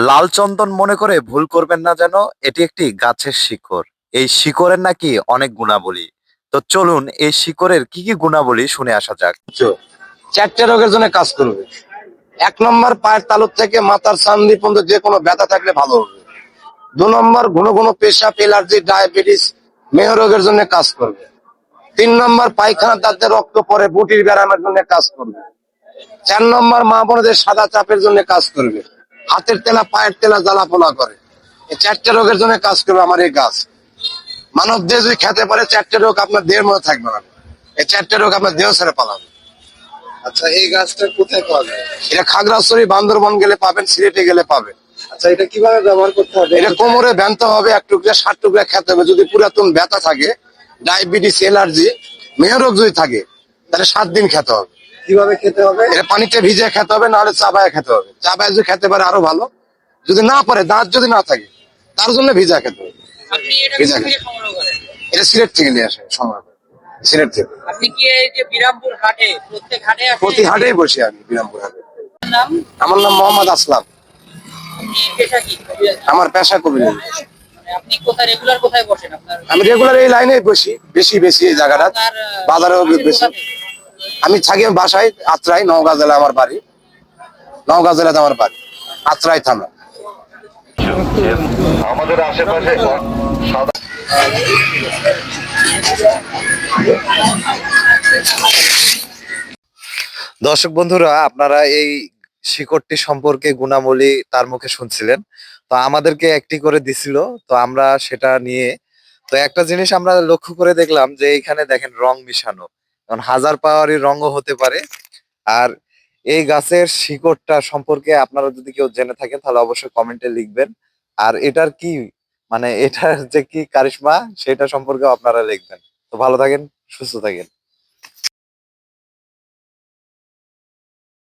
লাল চন্দন মনে করে ভুল করবেন না যেন, এটি একটি গাছের শিকড়। এই শিকড়ের নাকি অনেক গুণাবলী। তো চলুন এই শিকড়ের কি কি গুণাবলী শুনে আসা যাক। চারটে রোগের জন্য কাজ করবে। 1 নম্বর, পায়ের তালুর থেকে মাথার চান্দি পর্যন্ত যে কোনো ব্যথা থাকলে ভালো হবে। 2 নম্বর, ঘন ঘন পেশাব, এলার্জি, ডায়াবেটিস, মেহ রোগের জন্য কাজ করবে। 3 নম্বর, পায়খানা দাঁতে রক্ত পড়ে বুটির ব্যায়ামের জন্য কাজ করবে। 4 নম্বর, মা বোনদের সাদা চাপের জন্য কাজ করবে। হাতের তেলা পায়ের তেলা জ্বালা পোলা করে, এই চারটে রোগের জন্য কাজ করবে আমার এই গাছ। মানব দেহ যদি খেতে পারে, চারটে রোগ আপনার দেহের মধ্যে থাকবে না। এই চারটে রোগ আপনার দেহ ছেড়ে পালাবে। আচ্ছা, এই গাছটা কোথায় পাওয়া যায়? এটা খাগড়াছড়ি, বান্দরবান গেলে পাবেন, সিলেটে গেলে পাবেন। আচ্ছা, এটা কিভাবে ব্যবহার করতে হবে? এটা কোমরে বাঁধতে হবে, 1 টুকরা 7 টুকরা খেতে হবে। যদি পুরাতন ব্যথা থাকে, ডায়াবেটিস, এলার্জি, মেহরোগ যদি থাকে, তাহলে 7 দিন খেতে হবে। কিভাবে খেতে হবে? এটা পানিতে ভিজে খেতে হবে, নাহলে চাবায় খেতে হবে। চাবায় যদি খেতে পারে আরো ভালো। যদি না পারে, দাঁত যদি না থাকে, তার জন্য ভিজা খেতে হবে। আপনি এটা ভিজা কোথা থেকে খেতে, সংগ্রহ করেন? এটা সিলেট থেকে নিয়ে আসে সংগ্রহ করে। সিলেট থেকে আপনি কি এই যে বিরামপুর হাটে প্রত্যেক হাটে আসেন? প্রতি হাটেই বসি আমি, বিরামপুর হাটে। আপনার নাম? আমার নাম মোহাম্মদ আসলাম। আপনি পেশা কি? আমার পেশা কবি। মানে আপনি কোথায় রেগুলার কোথায় বসেন আপনার? আমি রেগুলার এই লাইনে বসি, বেশি বেশি এই জায়গাটা, আপনার বাজারেও আসেন বেশি। কোথা থেকে? আমি থাকি বাসায় আত্রাই, নওগাঁ জেলা আমার বাড়ি। নওগাঁ জেলাতে আমার বাড়ি, আত্রাই থানা। আমাদের আশেপাশে সাদা দর্শক বন্ধুরা, আপনারা এই শিকড়টি সম্পর্কে গুণাবলী তার মুখে শুনছিলেন। তো আমাদেরকে একটি করে দিছিল, তো আমরা সেটা নিয়ে, তো একটা জিনিস আমরা লক্ষ্য করে দেখলাম যে এইখানে দেখেন রং মিশানো, কারণ হাজার পাওয়ারই রঙও হতে পারে। আর এই গাছের শিকড়টা সম্পর্কে আপনারা যদি কেউ জেনে থাকেন তাহলে অবশ্যই কমেন্টে লিখবেন। আর এটার কি মানে এটার যে কি কারিশমা সেটা সম্পর্কে আপনারা লিখবেন। তো ভালো থাকেন, সুস্থ থাকেন।